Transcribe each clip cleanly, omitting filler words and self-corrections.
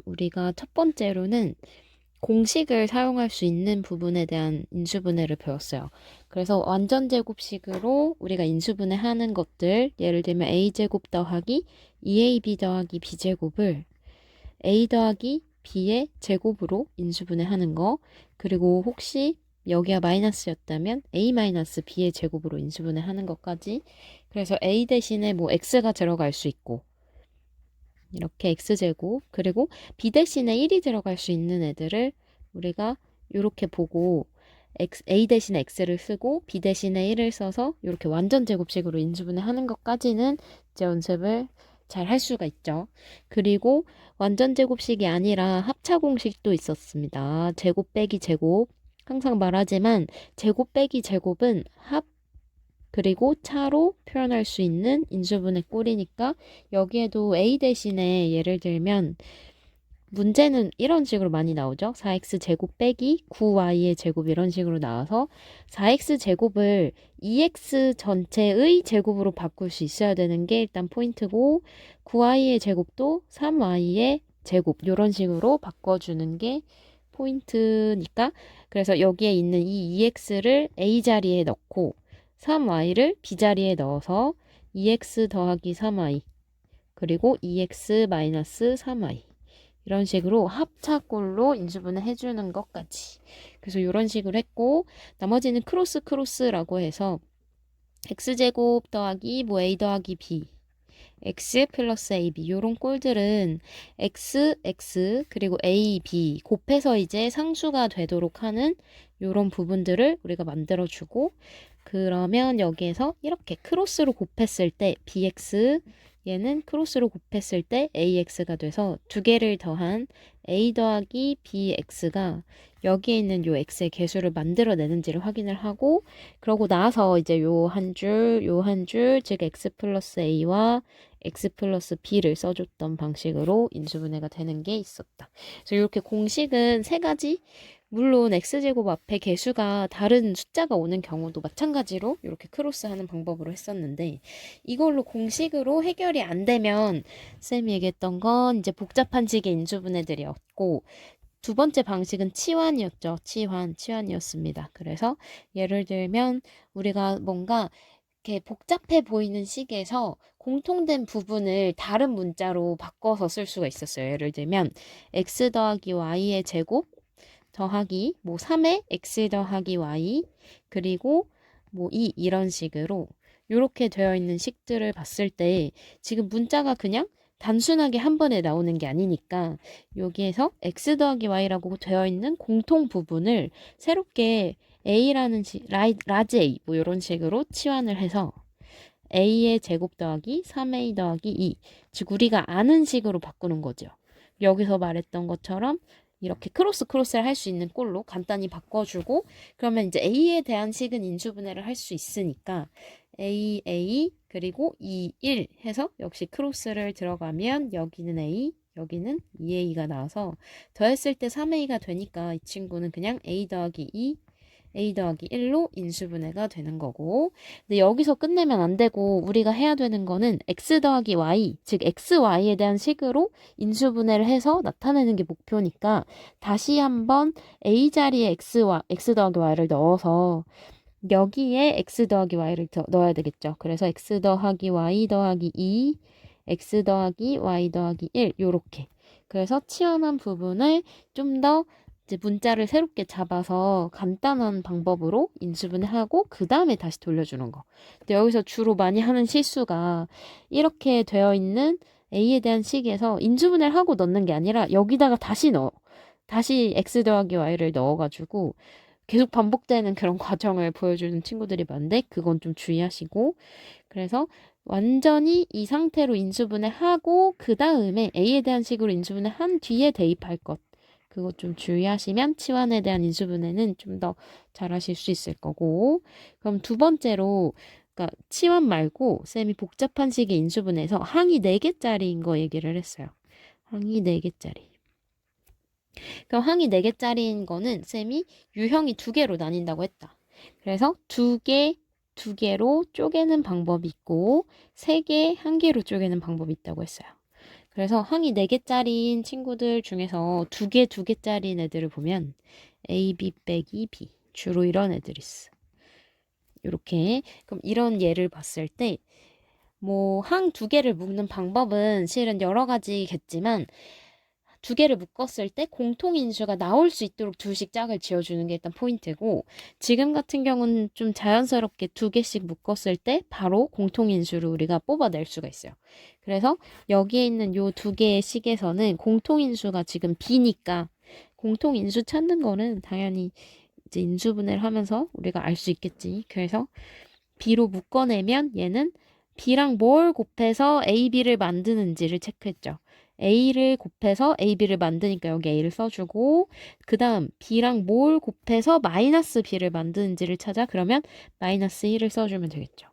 우리가 첫 번째로는 공식을 사용할 수 있는 부분에 대한 인수분해를 배웠어요. 그래서 완전 제곱식으로 우리가 인수분해 하는 것들, 예를 들면 a제곱 더하기 2ab 더하기 b제곱을 a 더하기 b의 제곱으로 인수분해 하는 거, 그리고 혹시 여기가 마이너스였다면 a 마이너스 b의 제곱으로 인수분해 하는 것까지. 그래서 a 대신에 뭐 x가 들어갈 수 있고, 이렇게 x제곱, 그리고 b 대신에 1이 들어갈 수 있는 애들을 우리가 이렇게 보고 a 대신에 x를 쓰고 b 대신에 1을 써서 이렇게 완전 제곱식으로 인수분해 하는 것까지는 이제 연습을 잘 할 수가 있죠. 그리고 완전 제곱식이 아니라 합차 공식도 있었습니다. 제곱 빼기 제곱. 항상 말하지만 제곱 빼기 제곱은 합 그리고 차로 표현할 수 있는 인수분해 꼴이니까 여기에도 a 대신에 예를 들면 문제는 이런 식으로 많이 나오죠. 4x 제곱 빼기 9y의 제곱 이런 식으로 나와서 4x 제곱을 2x 전체의 제곱으로 바꿀 수 있어야 되는 게 일단 포인트고 9y의 제곱도 3y의 제곱 이런 식으로 바꿔주는 게 포인트니까 그래서 여기에 있는 이 2x를 a 자리에 넣고 3y를 b 자리에 넣어서 2x 더하기 3y 그리고 2x 마이너스 3y 이런 식으로 합차꼴로 인수분해 해주는 것까지. 그래서 이런 식으로 했고 나머지는 크로스라고 해서 x제곱 더하기 뭐 a 더하기 b x 플러스 ab 이런 꼴들은 x 그리고 a, b 곱해서 이제 상수가 되도록 하는 이런 부분들을 우리가 만들어주고 그러면 여기에서 이렇게 크로스로 곱했을 때 bx 얘는 크로스로 곱했을 때 ax가 돼서 두 개를 더한 a 더하기 bx가 여기에 있는 요 x의 개수를 만들어내는지를 확인을 하고 그러고 나서 이제 요 한 줄, 즉 x 플러스 a와 x 플러스 b를 써줬던 방식으로 인수분해가 되는 게 있었다. 그래서 이렇게 공식은 세 가지 물론 x제곱 앞에 개수가 다른 숫자가 오는 경우도 마찬가지로 이렇게 크로스하는 방법으로 했었는데 이걸로 공식으로 해결이 안 되면 쌤이 얘기했던 건 이제 복잡한 식의 인수분해들이었고 두 번째 방식은 치환이었죠. 치환이었습니다. 그래서 예를 들면 우리가 뭔가 이렇게 복잡해 보이는 식에서 공통된 부분을 다른 문자로 바꿔서 쓸 수가 있었어요. 예를 들면 x 더하기 y의 제곱 더하기 뭐 3의 x 더하기 y 그리고 뭐 2 이런 식으로 이렇게 되어 있는 식들을 봤을 때 지금 문자가 그냥 단순하게 한 번에 나오는 게 아니니까 여기에서 x 더하기 y라고 되어 있는 공통 부분을 새롭게 a라는 라지 a 뭐 이런 식으로 치환을 해서 a의 제곱 더하기 3a 더하기 2 즉 우리가 아는 식으로 바꾸는 거죠. 여기서 말했던 것처럼 이렇게 크로스를 할 수 있는 꼴로 간단히 바꿔주고 그러면 이제 a에 대한 식은 인수분해를 할 수 있으니까 a 그리고 2, 1 해서 역시 크로스를 들어가면 여기는 a 여기는 2a가 나와서 더했을 때 3a가 되니까 이 친구는 그냥 a 더하기 2 a 더하기 1로 인수분해가 되는 거고 근데 여기서 끝내면 안 되고 우리가 해야 되는 거는 x 더하기 y 즉 xy에 대한 식으로 인수분해를 해서 나타내는 게 목표니까 다시 한번 a 자리에 x 더하기 y를 넣어서 여기에 x 더하기 y를 넣어야 되겠죠. 그래서 x 더하기 y 더하기 2 x 더하기 y 더하기 1 요렇게 그래서 치환한 부분을 좀더 이제 문자를 새롭게 잡아서 간단한 방법으로 인수분해하고 그 다음에 다시 돌려주는 거. 근데 여기서 주로 많이 하는 실수가 이렇게 되어 있는 a에 대한 식에서 인수분해를 하고 넣는 게 아니라 여기다가 다시 넣어. 다시 x 더하기 y를 넣어가지고 계속 반복되는 그런 과정을 보여주는 친구들이 많은데 그건 좀 주의하시고 그래서 완전히 이 상태로 인수분해하고 그 다음에 a에 대한 식으로 인수분해한 뒤에 대입할 것. 그거 좀 주의하시면 치환에 대한 인수분해는 좀 더 잘하실 수 있을 거고 그럼 두 번째로 그러니까 치환 말고 쌤이 복잡한 식의 인수분해에서 항이 4개짜리인 거 얘기를 했어요. 항이 4개짜리. 그럼 항이 4개짜리인 거는 쌤이 유형이 2개로 나뉜다고 했다. 그래서 2개로 쪼개는 방법이 있고 3개, 1개로 쪼개는 방법이 있다고 했어요. 그래서 항이 4개짜리인 친구들 중에서 2개짜리인 애들을 보면 A, B 빼기 B. 주로 이런 애들이 있어. 이렇게. 그럼 이런 예를 봤을 때, 뭐, 항 2개를 묶는 방법은 실은 여러 가지겠지만, 2개를 묶었을 때 공통인수가 나올 수 있도록 둘씩 짝을 지어주는 게 일단 포인트고, 지금 같은 경우는 좀 자연스럽게 2개씩 묶었을 때 바로 공통인수를 우리가 뽑아낼 수가 있어요. 그래서 여기에 있는 요 2개의 식에서는 공통인수가 지금 B니까 공통인수 찾는 거는 당연히 이제 인수분해를 하면서 우리가 알 수 있겠지. 그래서 B로 묶어내면 얘는 B랑 뭘 곱해서 AB를 만드는지를 체크했죠. A를 곱해서 AB를 만드니까 여기 A를 써주고, 그 다음 B랑 뭘 곱해서 마이너스 B를 만드는지를 찾아. 그러면 마이너스 1을 써주면 되겠죠.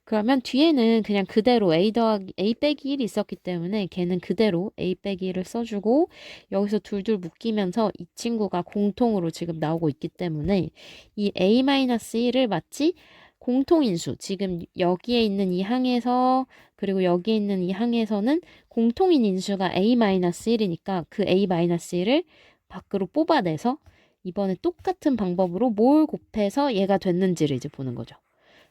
그러면 뒤에는 그냥 그대로 A 빼기 1이 있었기 때문에 걔는 그대로 A 빼기 1을 써주고, 여기서 둘둘 묶이면서 이 친구가 공통으로 지금 나오고 있기 때문에 이 A-1을 마치 공통인수, 지금 여기에 있는 이 항에서 그리고 여기에 있는 이 항에서는 공통인 인수가 A-1이니까 그 A-1을 밖으로 뽑아내서 이번에 똑같은 방법으로 뭘 곱해서 얘가 됐는지를 이제 보는 거죠.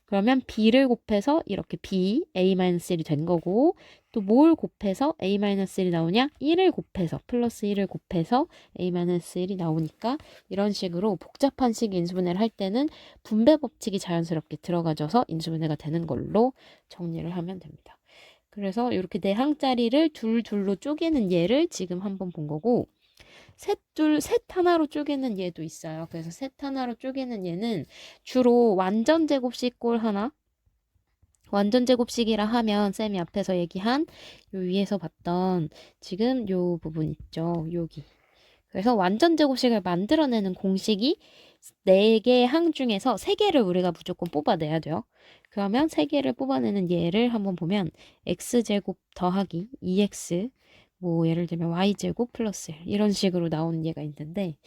그러면 B를 곱해서 이렇게 B, A-1이 된 거고, 또 뭘 곱해서 A-1이 나오냐? 1을 곱해서, 플러스 1을 곱해서 A-1이 나오니까 이런 식으로 복잡한 식 인수분해를 할 때는 분배 법칙이 자연스럽게 들어가져서 인수분해가 되는 걸로 정리를 하면 됩니다. 그래서 이렇게 네 항짜리를 둘로 쪼개는 예를 지금 한번 본 거고, 셋 하나로 쪼개는 얘도 있어요. 그래서 셋 하나로 쪼개는 얘는 주로 완전 제곱식 꼴 하나, 완전 제곱식이라 하면 쌤이 앞에서 얘기한 요 위에서 봤던 지금 요 부분 있죠. 여기. 그래서 완전 제곱식을 만들어내는 공식이 4개의 항 중에서 3개를 우리가 무조건 뽑아내야 돼요. 그러면 3개를 뽑아내는 예를 한번 보면 x제곱 더하기 2x 뭐 예를 들면 y제곱 플러스 1 이런 식으로 나오는 예가 있는데,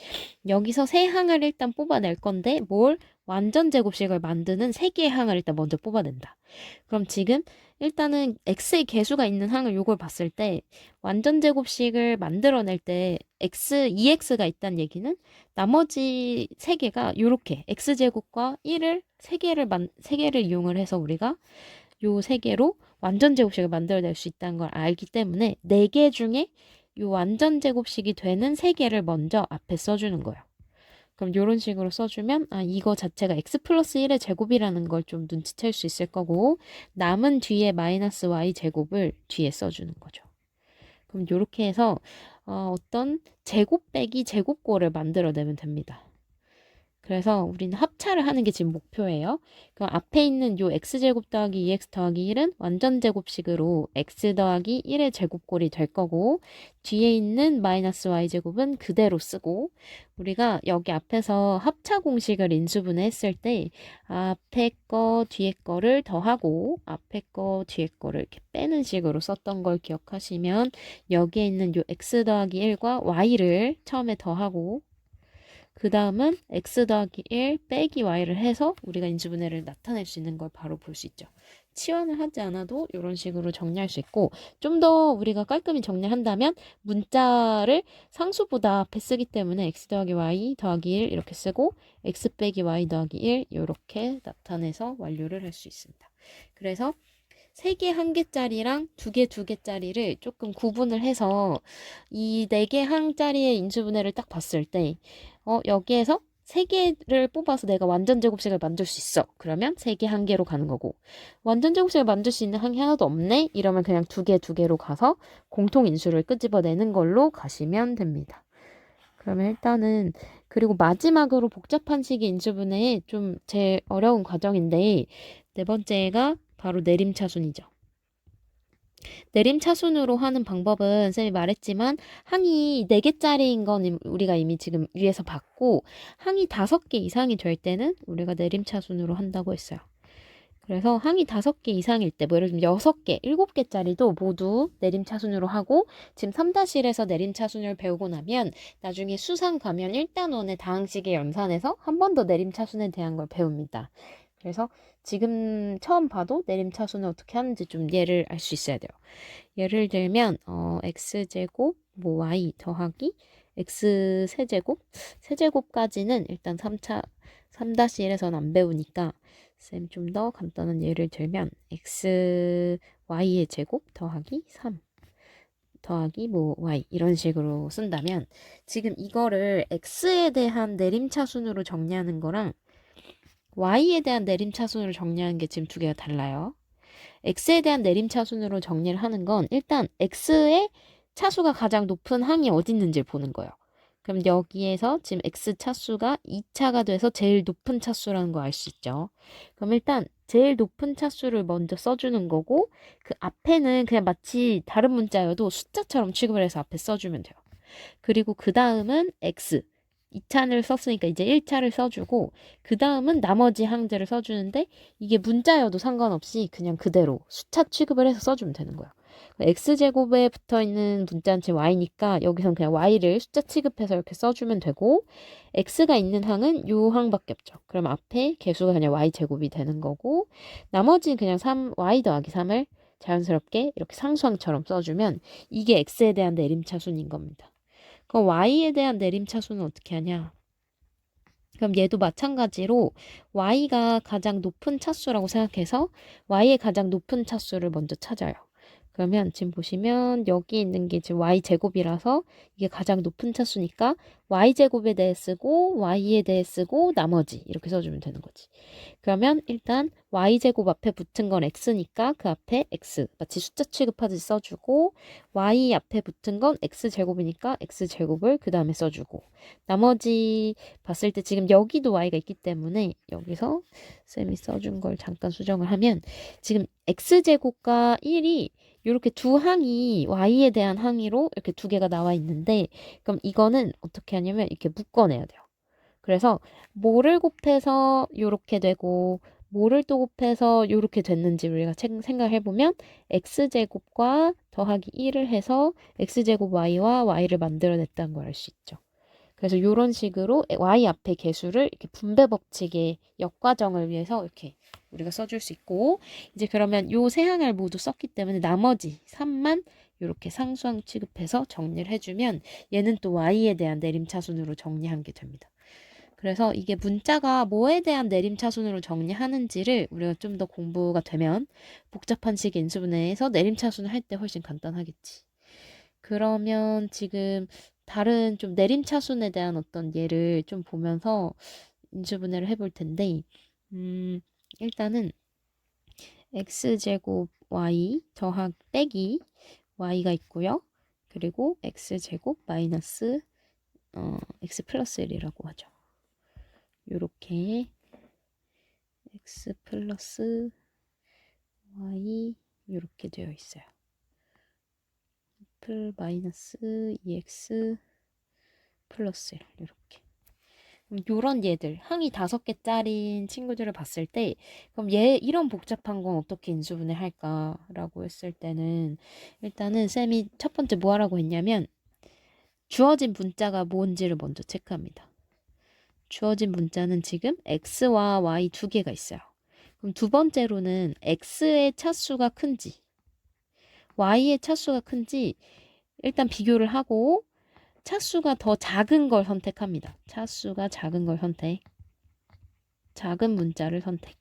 여기서 세 항을 일단 뽑아낼 건데 뭘 완전 제곱식을 만드는 3개의 항을 일단 먼저 뽑아낸다. 그럼 지금 일단은 x의 개수가 있는 항을 요걸 봤을 때 완전 제곱식을 만들어낼 때 x, 2x가 있다는 얘기는 나머지 3개가 요렇게 x제곱과 1을 3개를 이용을 해서 우리가 요 3개로 완전 제곱식을 만들어낼 수 있다는 걸 알기 때문에 4개 중에 요 완전 제곱식이 되는 3개를 먼저 앞에 써주는 거예요. 그럼 이런 식으로 써주면 이거 자체가 x 플러스 1의 제곱이라는 걸 좀 눈치챌 수 있을 거고, 남은 뒤에 마이너스 y 제곱을 뒤에 써주는 거죠. 그럼 이렇게 해서 어떤 제곱 빼기 제곱꼴을 만들어내면 됩니다. 그래서 우리는 합차를 하는 게 지금 목표예요. 그럼 앞에 있는 요 x제곱 더하기 2x 더하기 1은 완전 제곱식으로 x 더하기 1의 제곱꼴이 될 거고, 뒤에 있는 마이너스 y제곱은 그대로 쓰고, 우리가 여기 앞에서 합차 공식을 인수분해 했을 때 앞에 거 뒤에 거를 더하고 앞에 거 뒤에 거를 이렇게 빼는 식으로 썼던 걸 기억하시면, 여기에 있는 요 x 더하기 1과 y를 처음에 더하고 그 다음은 x 더하기 1 빼기 y를 해서 우리가 인수분해를 나타낼 수 있는 걸 바로 볼 수 있죠. 치환을 하지 않아도 이런 식으로 정리할 수 있고, 좀 더 우리가 깔끔히 정리한다면 문자를 상수보다 앞에 쓰기 때문에 x 더하기 y 더하기 1 이렇게 쓰고 x 빼기 y 더하기 1 이렇게 나타내서 완료를 할 수 있습니다. 그래서 3개 1개짜리랑 2개 2개짜리를 조금 구분을 해서 이 4개 항짜리의 인수분해를 딱 봤을 때 여기에서 3개를 뽑아서 내가 완전 제곱식을 만들 수 있어. 그러면 3개 1개로 가는 거고, 완전 제곱식을 만들 수 있는 항이 하나도 없네? 이러면 그냥 2개 가서 공통 인수를 끄집어내는 걸로 가시면 됩니다. 그러면 일단은, 그리고 마지막으로 복잡한 식의 인수분해에 좀 제일 어려운 과정인데, 네 번째가 바로 내림차순이죠. 내림차순으로 하는 방법은 쌤이 말했지만 항이 4개짜리인 건 우리가 이미 지금 위에서 봤고, 항이 5개 이상이 될 때는 우리가 내림차순으로 한다고 했어요. 그래서 항이 5개 이상일 때, 뭐 예를 들면 6개, 7개짜리도 모두 내림차순으로 하고, 지금 3-1에서 내림차순을 배우고 나면 나중에 수상 가면 1단원의 다항식의 연산에서 한 번 더 내림차순에 대한 걸 배웁니다. 그래서 지금 처음 봐도 내림차순을 어떻게 하는지 좀 예를 알 수 있어야 돼요. 예를 들면 x제곱 뭐 y 더하기 x 세제곱까지는 일단 3-1에서는 안 배우니까 쌤 좀 더 간단한 예를 들면 y의 제곱 더하기 3 더하기 뭐 y 이런 식으로 쓴다면 지금 이거를 x에 대한 내림차순으로 정리하는 거랑 y에 대한 내림차순으로 정리하는 게 지금 두 개가 달라요. x에 대한 내림차순으로 정리를 하는 건 일단 x의 차수가 가장 높은 항이 어디 있는지를 보는 거예요. 그럼 여기에서 지금 x 차수가 2차가 돼서 제일 높은 차수라는 거 알 수 있죠. 그럼 일단 제일 높은 차수를 먼저 써주는 거고 그 앞에는 그냥 마치 다른 문자여도 숫자처럼 취급을 해서 앞에 써주면 돼요. 그리고 그 다음은 x 2차를 썼으니까 이제 1차를 써주고 그 다음은 나머지 항들을 써주는데 이게 문자여도 상관없이 그냥 그대로 숫자 취급을 해서 써주면 되는 거예요. x제곱에 붙어있는 문자는 제 y니까 여기선 그냥 y를 숫자 취급해서 이렇게 써주면 되고 x가 있는 항은 요 항밖에 없죠. 그럼 앞에 개수가 그냥 y제곱이 되는 거고 나머지는 그냥 y 더하기 3을 자연스럽게 이렇게 상수항처럼 써주면 이게 x에 대한 내림차순인 겁니다. 그럼 y에 대한 내림차순은 어떻게 하냐? 그럼 얘도 마찬가지로 y가 가장 높은 차수라고 생각해서 y의 가장 높은 차수를 먼저 찾아요. 그러면 지금 보시면 여기 있는 게 지금 y제곱이라서 이게 가장 높은 차수니까 y제곱에 대해 쓰고 y에 대해 쓰고 나머지 이렇게 써주면 되는 거지. 그러면 일단 y제곱 앞에 붙은 건 x니까 그 앞에 x 마치 숫자 취급하듯이 써주고 y 앞에 붙은 건 x제곱이니까 x제곱을 그 다음에 써주고 나머지 봤을 때 지금 여기도 y가 있기 때문에 여기서 쌤이 써준 걸 잠깐 수정을 하면 지금 x제곱과 1이 이렇게 두 항이 y에 대한 항이로 이렇게 두 개가 나와 있는데 그럼 이거는 어떻게 하냐면 이렇게 묶어내야 돼요. 그래서 뭐를 곱해서 이렇게 되고 뭐를 또 곱해서 이렇게 됐는지 우리가 생각해 보면 x제곱과 더하기 1을 해서 x제곱 y와 y를 만들어냈다는 걸 알 수 있죠. 그래서 이런 식으로 y 앞에 개수를 이렇게 분배 법칙의 역과정을 위해서 이렇게 우리가 써줄 수 있고 이제 그러면 요 세 항을 모두 썼기 때문에 나머지 3만 이렇게 상수항 취급해서 정리를 해주면 얘는 또 y에 대한 내림차순으로 정리한 게 됩니다. 그래서 이게 문자가 뭐에 대한 내림차순으로 정리하는지를 우리가 좀 더 공부가 되면 복잡한 식 인수분해에서 내림차순을 할 때 훨씬 간단하겠지. 그러면 지금 다른 좀 내림차순에 대한 어떤 예를 좀 보면서 인수분해를 해볼 텐데, 일단은 x제곱 y 더하기 빼기 y가 있고요. 그리고 x제곱 마이너스 x 플러스 1이라고 하죠. 요렇게 x 플러스 y 이렇게 되어 있어요. 플 마이너스 2x 플러스 1 이렇게. 그럼 요런 얘들 항이 5개짜리인 친구들을 봤을 때 그럼 얘 이런 복잡한 건 어떻게 인수분해 할까라고 했을 때는 일단은 쌤이 첫 번째 뭐 하라고 했냐면 주어진 문자가 뭔지를 먼저 체크합니다. 주어진 문자는 지금 x와 y 두 개가 있어요. 그럼 두 번째로는 x의 차수가 큰지 y의 차수가 큰지 일단 비교를 하고 차수가 더 작은 걸 선택합니다. 차수가 작은 걸 선택. 작은 문자를 선택.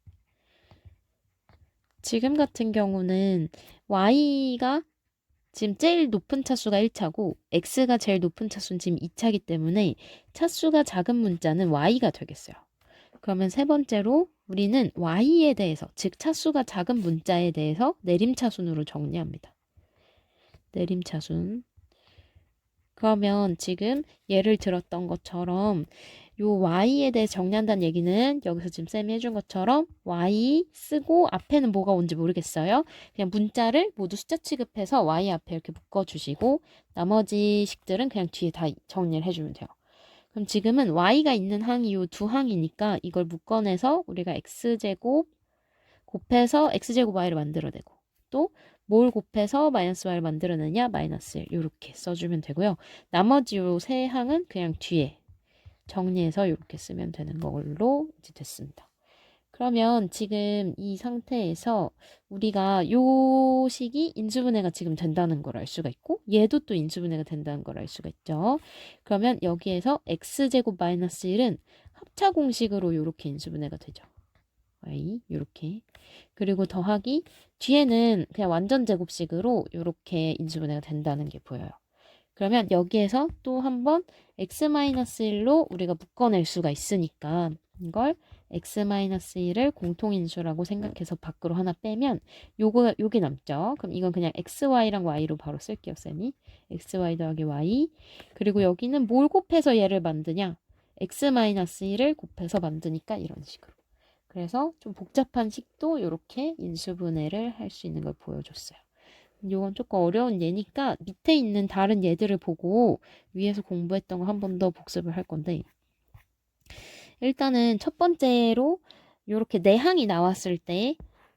지금 같은 경우는 y가 지금 제일 높은 차수가 1차고 x가 제일 높은 차수는 지금 2차이기 때문에 차수가 작은 문자는 y가 되겠어요. 그러면 세 번째로 우리는 y에 대해서 즉 차수가 작은 문자에 대해서 내림차순으로 정리합니다. 내림차순. 그러면 지금 예를 들었던 것처럼 요 y에 대해 정리한다는 얘기는 여기서 지금 쌤이 해준 것처럼 y 쓰고 앞에는 뭐가 온지 모르겠어요. 그냥 문자를 모두 숫자 취급해서 y 앞에 이렇게 묶어주시고 나머지 식들은 그냥 뒤에 다 정리를 해주면 돼요. 그럼 지금은 y가 있는 항이 요 두 항이니까 이걸 묶어내서 우리가 x제곱 곱해서 x제곱 y를 만들어내고 또 뭘 곱해서 마이너스 y를 만들어내냐 마이너스 1 이렇게 써주면 되고요. 나머지 요 세 항은 그냥 뒤에 정리해서 이렇게 쓰면 되는 걸로 이제 됐습니다. 그러면 지금 이 상태에서 우리가 요 식이 인수분해가 지금 된다는 걸 알 수가 있고 얘도 또 인수분해가 된다는 걸 알 수가 있죠. 그러면 여기에서 x제곱 마이너스 1은 합차 공식으로 요렇게 인수분해가 되죠. y 요렇게. 그리고 더하기 뒤에는 그냥 완전 제곱식으로 요렇게 인수분해가 된다는 게 보여요. 그러면 여기에서 또 한번 x-1로 우리가 묶어낼 수가 있으니까 이걸 x-1을 공통인수라고 생각해서 밖으로 하나 빼면 요게 남죠. 그럼 이건 그냥 xy랑 y로 바로 쓸게요, 쌤이. xy 더하기 y. 그리고 여기는 뭘 곱해서 얘를 만드냐? x-1을 곱해서 만드니까 이런 식으로. 그래서 좀 복잡한 식도 이렇게 인수분해를 할 수 있는 걸 보여줬어요. 이건 조금 어려운 예니까 밑에 있는 다른 예들을 보고 위에서 공부했던 거 한 번 더 복습을 할 건데 일단은 첫 번째로 이렇게 내항이 나왔을 때는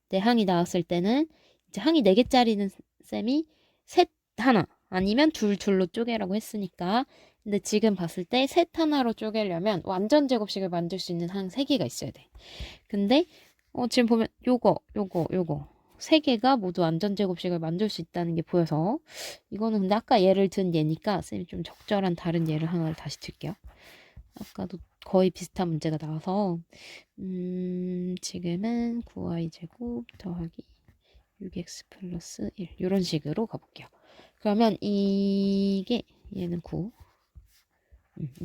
이제 항이 4개짜리는 쌤이 셋 하나 아니면 둘로 쪼개라고 했으니까 근데 지금 봤을 때 셋 하나로 쪼개려면 완전 제곱식을 만들 수 있는 항 3개가 있어야 돼. 근데 지금 보면 요거 3개가 모두 완전 제곱식을 만들 수 있다는 게 보여서 이거는 근데 아까 예를 든 예니까 쌤이 좀 적절한 다른 예를 하나를 다시 들게요. 아까도 거의 비슷한 문제가 나와서 지금은 9y제곱 더하기 6x 플러스 1 이런 식으로 가볼게요. 그러면 이게 얘는 9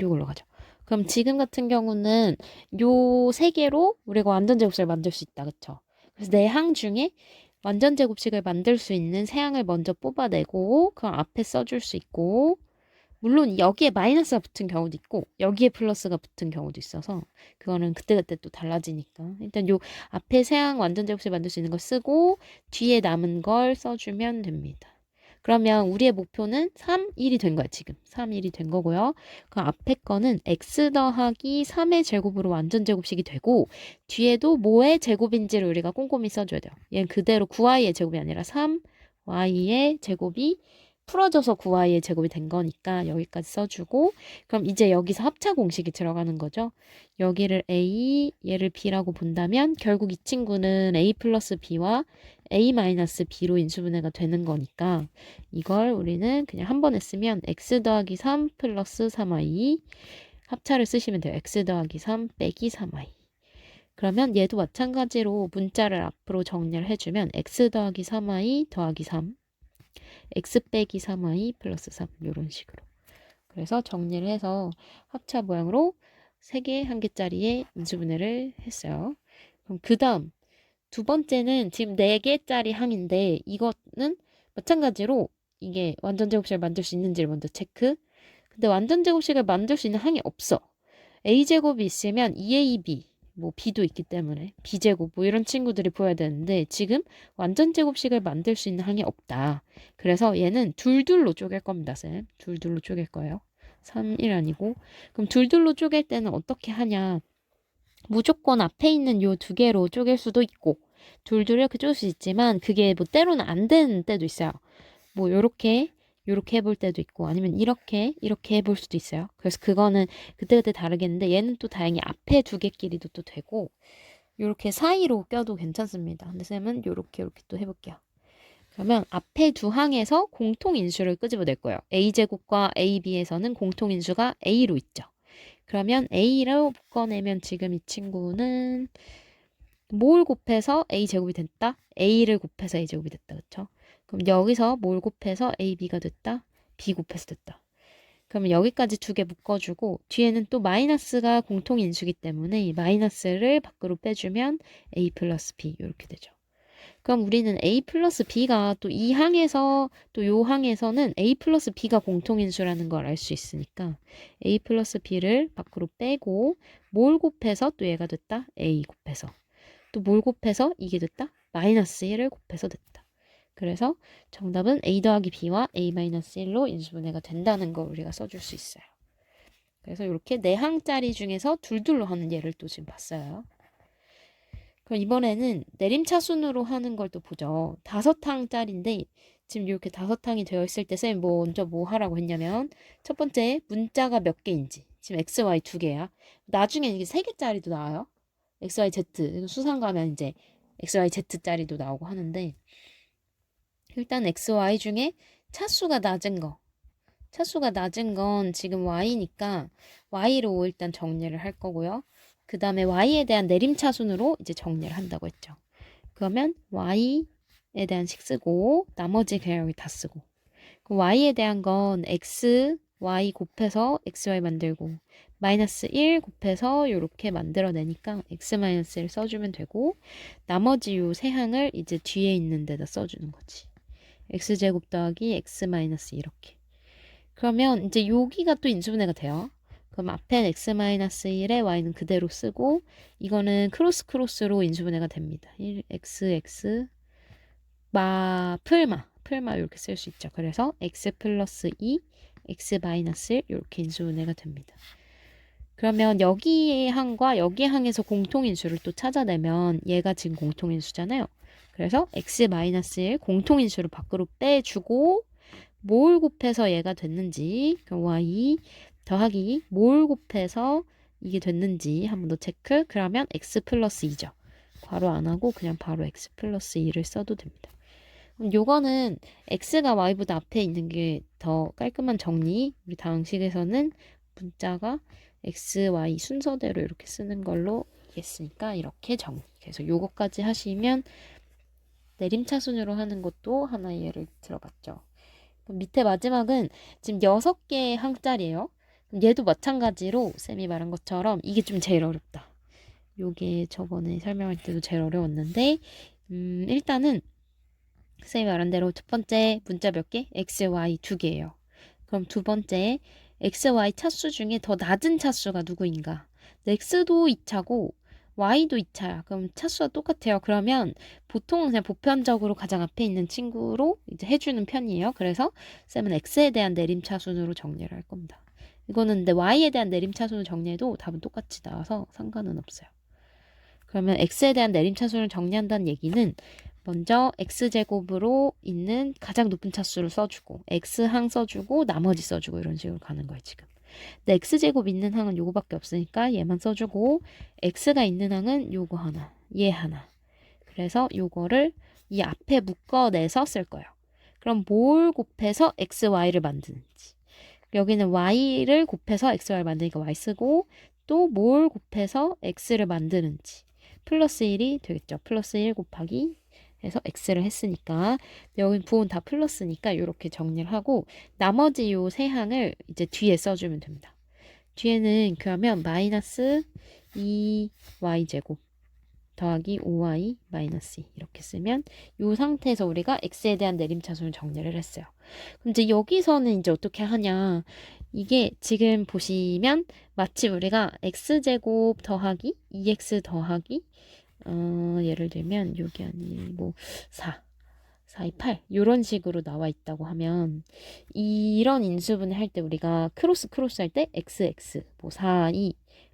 요걸로 가죠. 그럼 지금 같은 경우는 요 3개로 우리가 완전 제곱식을 만들 수 있다. 그쵸? 그래서 내 항 중에 완전 제곱식을 만들 수 있는 세 항을 먼저 뽑아내고 그럼 앞에 써줄 수 있고 물론 여기에 마이너스가 붙은 경우도 있고 여기에 플러스가 붙은 경우도 있어서 그거는 그때그때 또 달라지니까 일단 요 앞에 세 항 완전 제곱식 만들 수 있는 걸 쓰고 뒤에 남은 걸 써주면 됩니다. 그러면 우리의 목표는 3, 1이 된 거야 지금. 3, 1이 된 거고요. 그 앞에 거는 x 더하기 3의 제곱으로 완전 제곱식이 되고 뒤에도 뭐의 제곱인지를 우리가 꼼꼼히 써줘야 돼요. 얘는 그대로 9y의 제곱이 아니라 3y의 제곱이 풀어져서 9y의 제곱이 된 거니까 여기까지 써주고 그럼 이제 여기서 합차 공식이 들어가는 거죠. 여기를 a, 얘를 b라고 본다면 결국 이 친구는 a 플러스 b와 a 마이너스 b로 인수분해가 되는 거니까 이걸 우리는 그냥 한 번에 쓰면 x 더하기 3 플러스 3y 합차를 쓰시면 돼요. x 더하기 3 빼기 3y 그러면 얘도 마찬가지로 문자를 앞으로 정리를 해주면 x 더하기 3y 더하기 3 x 빼기 3y 플러스 3 이런 식으로 그래서 정리를 해서 합차 모양으로 3개 1개짜리의 인수분해를 했어요. 그럼 그 다음 두 번째는 지금 4개짜리 항인데 이거는 마찬가지로 이게 완전 제곱식을 만들 수 있는지를 먼저 체크. 근데 완전 제곱식을 만들 수 있는 항이 없어. a제곱이 있으면 2ab 뭐 b도 있기 때문에 b제곱 뭐 이런 친구들이 보여야 되는데 지금 완전 제곱식을 만들 수 있는 항이 없다. 그래서 얘는 둘둘로 쪼갤 겁니다. 쌤. 둘둘로 쪼갤 거예요. 3, 1 아니고 그럼 둘둘로 쪼갤 때는 어떻게 하냐 무조건 앞에 있는 요 2개로 쪼갤 수도 있고 둘둘 이렇게 쪼갤 수 있지만 그게 뭐 때로는 안 되는 때도 있어요. 뭐 요렇게 해볼 때도 있고 아니면 이렇게 해볼 수도 있어요. 그래서 그거는 그때그때 다르겠는데 얘는 또 다행히 앞에 2개끼리도 또 되고 요렇게 사이로 껴도 괜찮습니다. 근데 쌤은 요렇게 또 해볼게요. 그러면 앞에 두 항에서 공통인수를 끄집어낼 거예요. a제곱과 ab에서는 공통인수가 a로 있죠. 그러면 a로 묶어내면 지금 이 친구는 뭘 곱해서 a제곱이 됐다? a를 곱해서 a제곱이 됐다. 그쵸? 그럼 여기서 뭘 곱해서 ab가 됐다? b 곱해서 됐다. 그러면 여기까지 2개 묶어주고 뒤에는 또 마이너스가 공통인수기 때문에 이 마이너스를 밖으로 빼주면 a 플러스 b 이렇게 되죠. 그럼 우리는 a 플러스 b가 또 이 항에서 또 요 항에서는 a 플러스 b가 공통인수라는 걸 알 수 있으니까 a 플러스 b를 밖으로 빼고 뭘 곱해서 또 얘가 됐다? a 곱해서 또 뭘 곱해서 이게 됐다? 마이너스 1을 곱해서 됐다. 그래서 정답은 a 더하기 b와 a 마이너스 1로 인수분해가 된다는 걸 우리가 써줄 수 있어요. 그래서 이렇게 4항짜리 중에서 둘둘로 하는 예를 또 지금 봤어요. 그럼 이번에는 내림차순으로 하는 걸 또 보죠. 5항짜리인데 지금 이렇게 5항이 되어 있을 때 쌤이 먼저 뭐 하라고 했냐면 첫 번째 문자가 몇 개인지 지금 x, y 2개야. 나중에 이게 3개짜리도 나와요. XYZ 수상 가면 이제 XYZ짜리도 나오고 하는데 일단 XY 중에 차수가 낮은 거. 차수가 낮은 건 지금 Y니까 Y로 일단 정리를 할 거고요. 그 다음에 Y에 대한 내림차순으로 이제 정리를 한다고 했죠. 그러면 Y에 대한 식 쓰고 나머지 그냥 여기 다 쓰고 그럼 Y에 대한 건 X, Y 곱해서 XY 만들고 마이너스 1 곱해서 이렇게 만들어내니까 X-1을 써주면 되고 나머지 요 세 항을 이제 뒤에 있는 데다 써주는 거지. X제곱 더하기 X- 이렇게. 그러면 이제 여기가 또 인수분해가 돼요. 그럼 앞엔 X-1에 Y는 그대로 쓰고 이거는 크로스로 인수분해가 됩니다. 1, X, 풀마 이렇게 쓸 수 있죠. 그래서 X 플러스 2, X-1 이렇게 인수분해가 됩니다. 그러면 여기의 항과 여기의 항에서 공통인수를 또 찾아내면 얘가 지금 공통인수잖아요. 그래서 X-1 공통인수를 밖으로 빼주고 뭘 곱해서 얘가 됐는지 그럼 Y 더하기 뭘 곱해서 이게 됐는지 한 번 더 체크. 그러면 X 플러스 2죠. 괄호 안 하고 그냥 바로 X 플러스 2를 써도 됩니다. 그럼 요거는 X가 Y보다 앞에 있는 게 더 깔끔한 정리. 우리 다음식에서는 문자가 X, Y 순서대로 이렇게 쓰는 걸로 했으니까 이렇게 정리. 그래서 요거까지 하시면 내림차순으로 하는 것도 하나의 예를 들어봤죠. 밑에 마지막은 지금 6개의 항짜리예요. 얘도 마찬가지로 쌤이 말한 것처럼 이게 좀 제일 어렵다. 요게 저번에 설명할 때도 제일 어려웠는데 일단은 쌤이 말한 대로 첫 번째 문자 몇 개? X, Y 2개예요. 그럼 두 번째 X, Y 차수 중에 더 낮은 차수가 누구인가? X도 2차고 Y도 2차야. 그럼 차수가 똑같아요. 그러면 보통은 그냥 보편적으로 가장 앞에 있는 친구로 이제 해주는 편이에요. 그래서 쌤은 X에 대한 내림차순으로 정리를 할 겁니다. 이거는 근데 Y에 대한 내림차순을 정리해도 답은 똑같이 나와서 상관은 없어요. 그러면 X에 대한 내림차순을 정리한다는 얘기는 먼저 X제곱으로 있는 가장 높은 차수를 써주고 X항 써주고 나머지 써주고 이런 식으로 가는 거예요 지금. 근데 X제곱 있는 항은 요거밖에 없으니까 얘만 써주고 X가 있는 항은 요거 하나, 얘 하나. 그래서 요거를 이 앞에 묶어내서 쓸 거예요. 그럼 뭘 곱해서 XY를 만드는지. 여기는 Y를 곱해서 XY를 만드니까 Y 쓰고 또 뭘 곱해서 X를 만드는지. 플러스 1이 되겠죠. 플러스 1 곱하기 해서 X를 했으니까 여기 부호는 다 플러스니까 이렇게 정리를 하고 나머지 요 세 항을 이제 뒤에 써주면 됩니다. 뒤에는 그러면 마이너스 2y제곱 더하기 5y 마이너스 2 이렇게 쓰면 이 상태에서 우리가 x에 대한 내림차순을 정리를 했어요. 그럼 이제 여기서는 이제 어떻게 하냐? 이게 지금 보시면 마치 우리가 x제곱 더하기 2x 더하기 예를 들면 여기 아니 뭐 4, 4, 2, 8 이런 식으로 나와 있다고 하면 이런 인수분해 할 때 우리가 크로스 할 때 xx 뭐 4, 2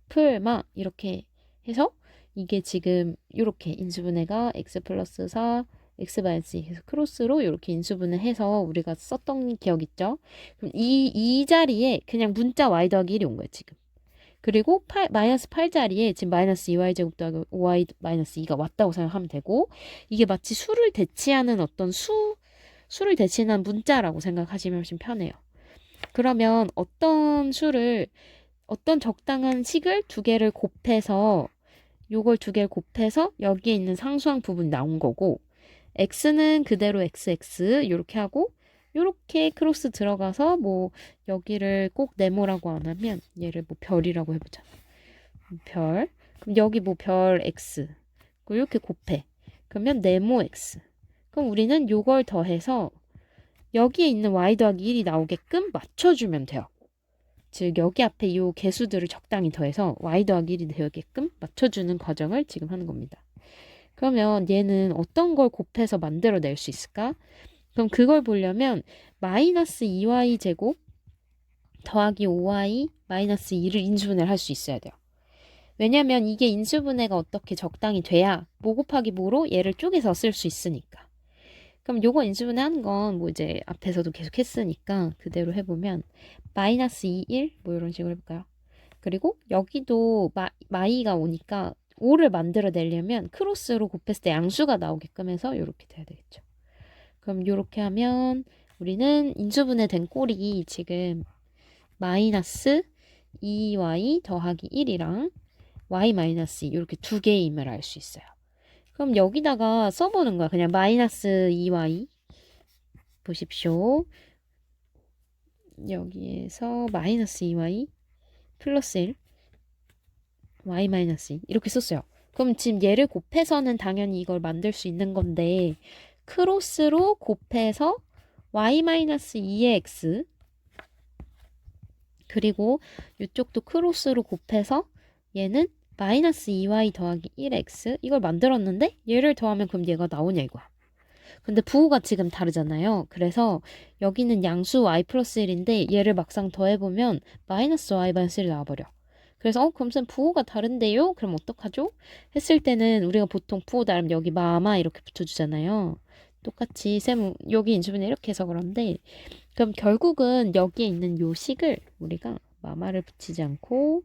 풀마 이렇게 해서 이게 지금 이렇게 인수분해가 x 플러스 4 x 마이너스 2 해서 크로스로 이렇게 인수분해 해서 우리가 썼던 기억 있죠? 그럼 이 자리에 그냥 문자 y 더하기 1이 온 거예요 지금. 그리고 마이너스 8자리에 지금 마이너스 2y제곱 더하기 5y 마이너스 2가 왔다고 생각하면 되고 이게 마치 수를 대치하는 어떤 수를 대치하는 문자라고 생각하시면 훨씬 편해요. 그러면 어떤 적당한 식을 두 개를 곱해서 요걸 두 개를 곱해서 여기에 있는 상수항 부분이 나온 거고 x는 그대로 xx 이렇게 하고 요렇게 크로스 들어가서 뭐 여기를 꼭 네모라고 안 하면 얘를 뭐 별이라고 해보자. 별. 그럼 여기 뭐 별 x. 그리고 이렇게 곱해. 그러면 네모 x. 그럼 우리는 요걸 더해서 여기에 있는 y 더하기 1이 나오게끔 맞춰주면 돼요. 즉 여기 앞에 이 개수들을 적당히 더해서 y 더하기 1이 되게끔 맞춰주는 과정을 지금 하는 겁니다. 그러면 얘는 어떤 걸 곱해서 만들어낼 수 있을까? 그럼 그걸 보려면 마이너스 2y 제곱 더하기 5y 마이너스 2를 인수분해를 할 수 있어야 돼요. 왜냐면 이게 인수분해가 어떻게 적당히 돼야 뭐 곱하기 뭐로 얘를 쪼개서 쓸 수 있으니까. 그럼 요거 인수분해 하는 건 뭐 이제 앞에서도 계속 했으니까 그대로 해보면 마이너스 2, 1 뭐 이런 식으로 해볼까요? 그리고 여기도 마이가 오니까 5를 만들어내려면 크로스로 곱했을 때 양수가 나오게끔 해서 이렇게 돼야 되겠죠. 그럼 이렇게 하면 우리는 인수분해 된 꼴이 지금 마이너스 2y 더하기 1이랑 y 마이너스 2 이렇게 두 개임을 알 수 있어요. 그럼 여기다가 써보는 거야. 그냥 마이너스 2y 보십시오. 여기에서 마이너스 2y 플러스 1 y 마이너스 2 이렇게 썼어요. 그럼 지금 얘를 곱해서는 당연히 이걸 만들 수 있는 건데 크로스로 곱해서 y 마이너스 2의 x 그리고 이쪽도 크로스로 곱해서 얘는 마이너스 2y 더하기 1x 이걸 만들었는데 얘를 더하면 그럼 얘가 나오냐 이거야. 근데 부호가 지금 다르잖아요. 그래서 여기는 양수 y 플러스 1인데 얘를 막상 더해보면 마이너스 y 마이너스 1이 나와버려. 그래서 그럼 쌤 부호가 다른데요? 그럼 어떡하죠? 했을 때는 우리가 보통 부호 다르면 여기 마마 이렇게 붙여주잖아요. 똑같이 쌤 여기 인수분해 이렇게 해서 그런데 그럼 결국은 여기에 있는 요 식을 우리가 마마를 붙이지 않고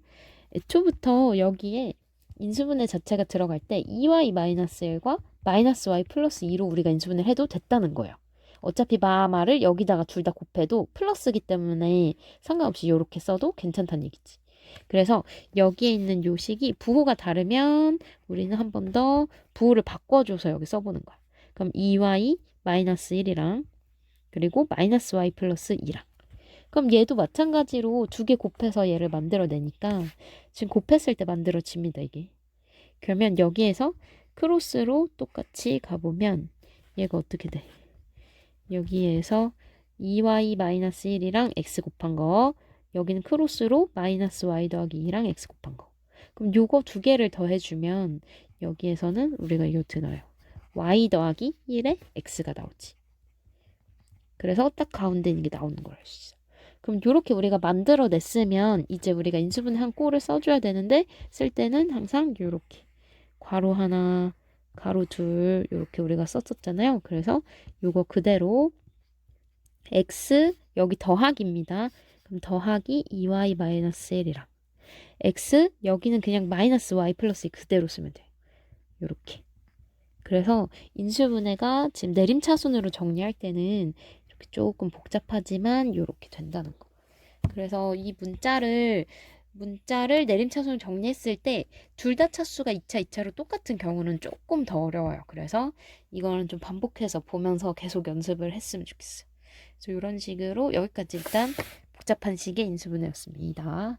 애초부터 여기에 인수분해 자체가 들어갈 때 2y-1과 마이너스 y 플러스 2로 우리가 인수분해를 해도 됐다는 거예요. 어차피 마마를 여기다가 둘 다 곱해도 플러스기 때문에 상관없이 이렇게 써도 괜찮다는 얘기지. 그래서 여기에 있는 요 식이 부호가 다르면 우리는 한 번 더 부호를 바꿔줘서 여기 써보는 거야. 그럼 2y-1이랑 그리고 마이너스 y 플러스 2랑 그럼 얘도 마찬가지로 두 개 곱해서 얘를 만들어내니까 지금 곱했을 때 만들어집니다, 이게. 그러면 여기에서 크로스로 똑같이 가보면 얘가 어떻게 돼? 여기에서 2y-1이랑 x 곱한 거 여기는 크로스로 마이너스 y 더하기 2랑 x 곱한 거 그럼 요거 두 개를 더해주면 여기에서는 우리가 이거 어떻게 나와요? y 더하기 1에 x가 나오지. 그래서 딱 가운데 있는 게 나오는 걸 알 수 있어. 그럼 이렇게 우리가 만들어냈으면 이제 우리가 인수분해 한 꼴을 써줘야 되는데 쓸 때는 항상 이렇게 괄호 하나, 가로 둘 이렇게 우리가 썼었잖아요. 그래서 이거 그대로 x 여기 더하기입니다. 그럼 더하기 2y-1이랑 x 여기는 그냥 마이너스 y 플러스 2 그대로 쓰면 돼요. 이렇게. 그래서 인수분해가 지금 내림차순으로 정리할 때는 조금 복잡하지만 이렇게 된다는 거. 그래서 이 문자를 내림차순으로 정리했을 때 둘 다 차수가 2차, 2차로 똑같은 경우는 조금 더 어려워요. 그래서 이거는 좀 반복해서 보면서 계속 연습을 했으면 좋겠어요. 그래서 이런 식으로 여기까지 일단 복잡한 식의 인수분해였습니다.